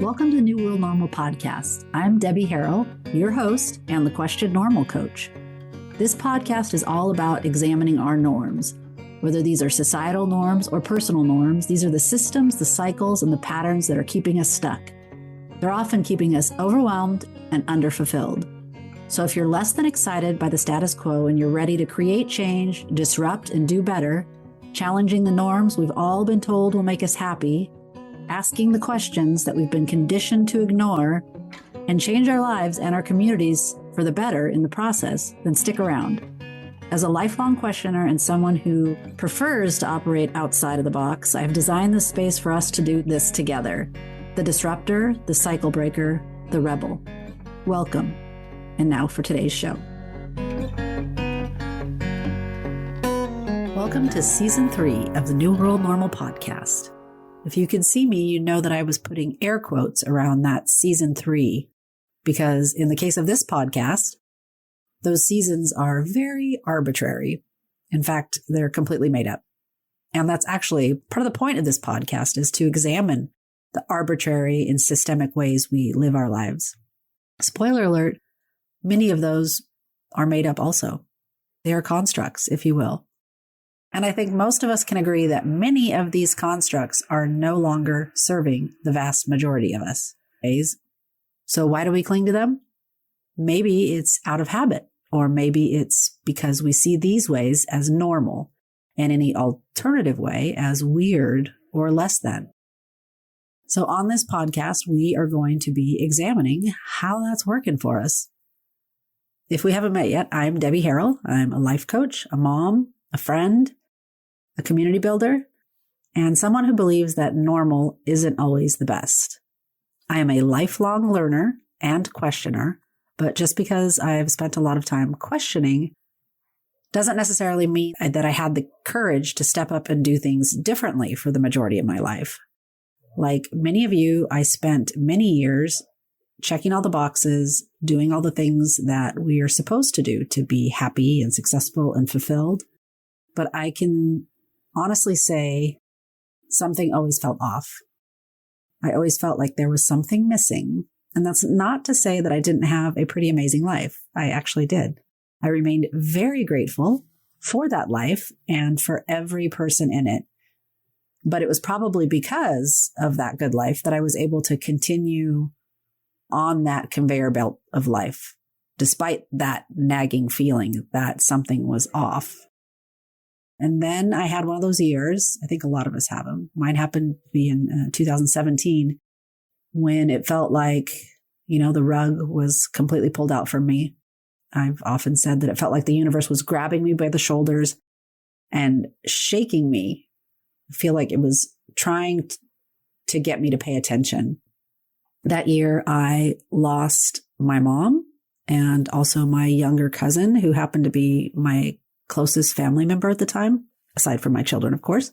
Welcome to the New World Normal podcast. I'm Debbie Harrell, your host and the Question Normal coach. This podcast is all about examining our norms. Whether these are societal norms or personal norms, these are the systems, the cycles, and the patterns that are keeping us stuck. They're often keeping us overwhelmed and underfulfilled. So if you're less than excited by the status quo and you're ready to create change, disrupt, and do better, challenging the norms we've all been told will make us happy, asking the questions that we've been conditioned to ignore, and change our lives and our communities for the better in the process, then stick around. As a lifelong questioner and someone who prefers to operate outside of the box, I've designed this space for us to do this together. The disruptor, the cycle breaker, the rebel. Welcome. And now for today's show. Welcome to Season 3 of the New World Normal podcast. If you can see me, you know that I was putting air quotes around that Season 3, because in the case of this podcast, those seasons are very arbitrary. In fact, they're completely made up. And that's actually part of the point of this podcast, is to examine the arbitrary and systemic ways we live our lives. Spoiler alert, many of those are made up also. They are constructs, if you will. And I think most of us can agree that many of these constructs are no longer serving the vast majority of us. So why do we cling to them? Maybe it's out of habit, or maybe it's because we see these ways as normal and any alternative way as weird or less than. So on this podcast, we are going to be examining how that's working for us. If we haven't met yet, I'm Debbie Harrell. I'm a life coach, a mom, a friend, a community builder, and someone who believes that normal isn't always the best. I am a lifelong learner and questioner, but just because I've spent a lot of time questioning doesn't necessarily mean that I had the courage to step up and do things differently for the majority of my life. Like many of you, I spent many years checking all the boxes, doing all the things that we are supposed to do to be happy and successful and fulfilled. But I can honestly say something always felt off. I always felt like there was something missing. And that's not to say that I didn't have a pretty amazing life. I actually did. I remained very grateful for that life and for every person in it. But it was probably because of that good life that I was able to continue on that conveyor belt of life, despite that nagging feeling that something was off. And then I had one of those years, I think a lot of us have them. Mine happened to be in 2017, when it felt like, the rug was completely pulled out from me. I've often said that it felt like the universe was grabbing me by the shoulders and shaking me. I feel like it was trying to get me to pay attention. That year, I lost my mom and also my younger cousin, who happened to be my closest family member at the time, aside from my children, of course.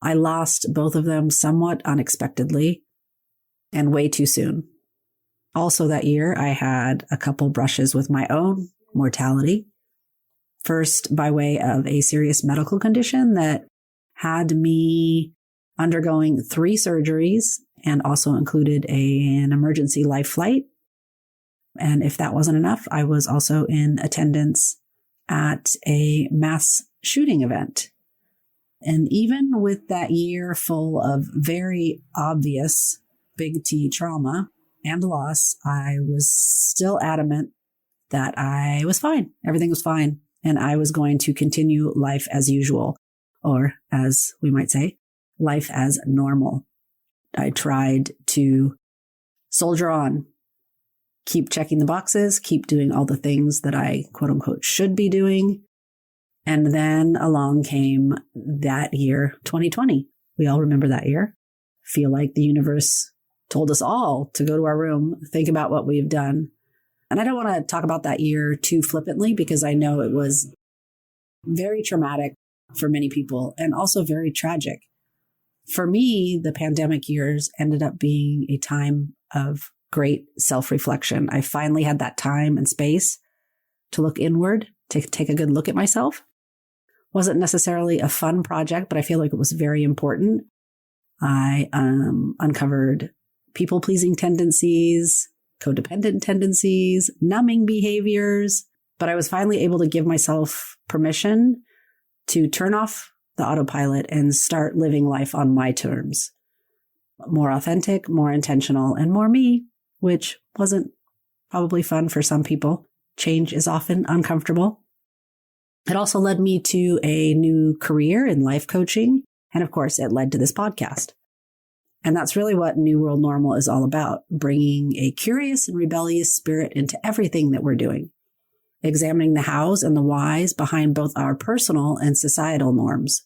I lost both of them somewhat unexpectedly and way too soon. Also that year, I had a couple brushes with my own mortality. First, by way of a serious medical condition that had me undergoing 3 surgeries and also included an emergency life flight. And if that wasn't enough, I was also in attendance at a mass shooting event. And even with that year full of very obvious big T trauma and loss, I was still adamant that I was fine. Everything was fine. And I was going to continue life as usual, or as we might say, life as normal. I tried to soldier on, keep checking the boxes, keep doing all the things that I quote unquote should be doing. And then along came that year, 2020. We all remember that year. Feel like the universe told us all to go to our room, think about what we've done. And I don't want to talk about that year too flippantly, because I know it was very traumatic for many people and also very tragic. For me, the pandemic years ended up being a time of great self-reflection. I finally had that time and space to look inward, to take a good look at myself. Wasn't necessarily a fun project, but I feel like it was very important. I uncovered people-pleasing tendencies, codependent tendencies, numbing behaviors. But I was finally able to give myself permission to turn off the autopilot and start living life on my terms. More authentic, more intentional, and more me, which wasn't probably fun for some people. Change is often uncomfortable. It also led me to a new career in life coaching. And of course, it led to this podcast. And that's really what New World Normal is all about, bringing a curious and rebellious spirit into everything that we're doing, examining the hows and the whys behind both our personal and societal norms.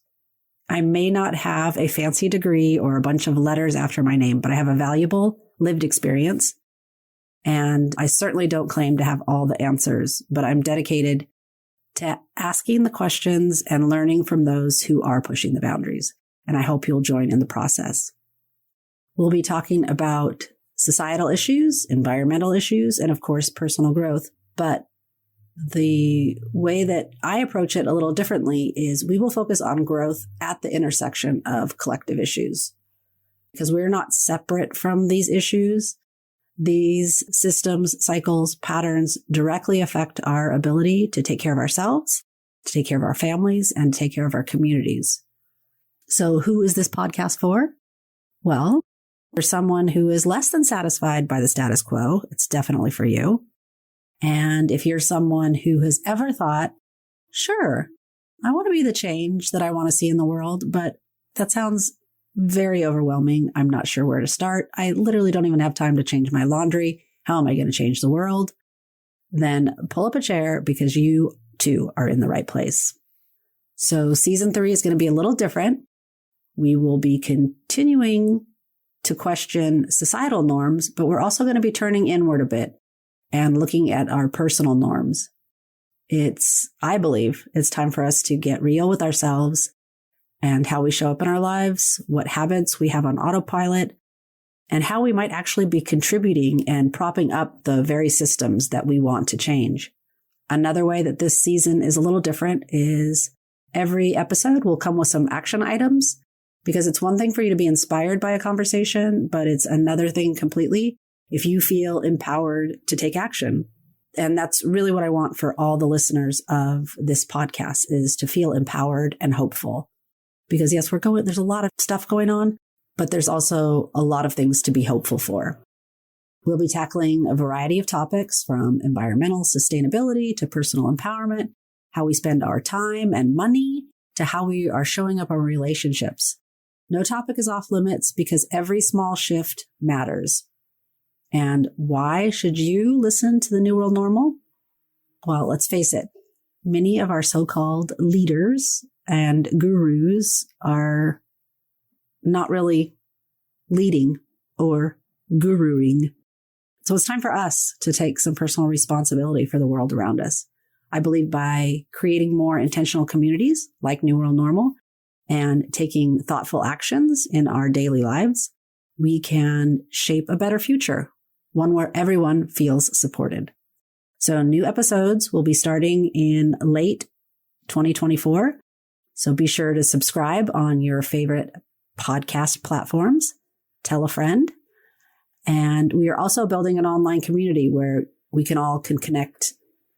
I may not have a fancy degree or a bunch of letters after my name, but I have a valuable lived experience. And I certainly don't claim to have all the answers, but I'm dedicated to asking the questions and learning from those who are pushing the boundaries. And I hope you'll join in the process. We'll be talking about societal issues, environmental issues, and of course, personal growth. But the way that I approach it a little differently is we will focus on growth at the intersection of collective issues, because we're not separate from these issues. These systems, cycles, patterns directly affect our ability to take care of ourselves, to take care of our families, and take care of our communities. So who is this podcast for? Well, for someone who is less than satisfied by the status quo, it's definitely for you. And if you're someone who has ever thought, sure, I want to be the change that I want to see in the world, but that sounds very overwhelming. I'm not sure where to start. I literally don't even have time to change my laundry. How am I going to change the world? Then pull up a chair, because you too are in the right place. So season 3 is going to be a little different. We will be continuing to question societal norms, but we're also going to be turning inward a bit and looking at our personal norms. I believe it's time for us to get real with ourselves and how we show up in our lives, what habits we have on autopilot, and how we might actually be contributing and propping up the very systems that we want to change. Another way that this season is a little different is every episode will come with some action items, because it's one thing for you to be inspired by a conversation, but it's another thing completely if you feel empowered to take action. And that's really what I want for all the listeners of this podcast, is to feel empowered and hopeful. Because yes, there's a lot of stuff going on, but there's also a lot of things to be hopeful for. We'll be tackling a variety of topics, from environmental sustainability to personal empowerment, how we spend our time and money, to how we are showing up in relationships. No topic is off limits, because every small shift matters. And why should you listen to the New World Normal? Well, let's face it. Many of our so-called leaders and gurus are not really leading or guruing. So it's time for us to take some personal responsibility for the world around us. I believe by creating more intentional communities like New World Normal and taking thoughtful actions in our daily lives, we can shape a better future, one where everyone feels supported. So new episodes will be starting in late 2024. So be sure to subscribe on your favorite podcast platforms. Tell a friend. And we are also building an online community where we can all connect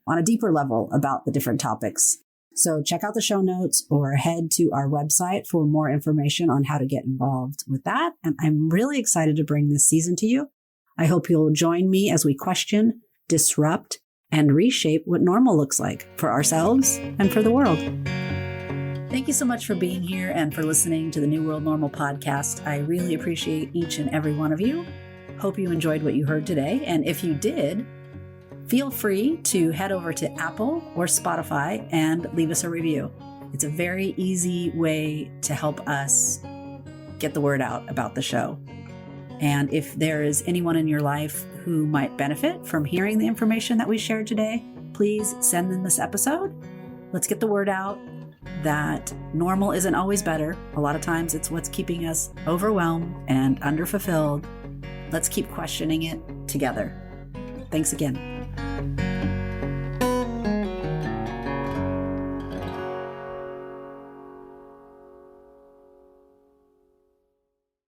on a deeper level about the different topics. So check out the show notes or head to our website for more information on how to get involved with that. And I'm really excited to bring this season to you. I hope you'll join me as we question, disrupt, and reshape what normal looks like for ourselves and for the world. Thank you so much for being here and for listening to the New World Normal podcast. I really appreciate each and every one of you. Hope you enjoyed what you heard today. And if you did, feel free to head over to Apple or Spotify and leave us a review. It's a very easy way to help us get the word out about the show. And if there is anyone in your life who might benefit from hearing the information that we shared today, please send them this episode. Let's get the word out that normal isn't always better. A lot of times it's what's keeping us overwhelmed and underfulfilled. Let's keep questioning it together. Thanks again.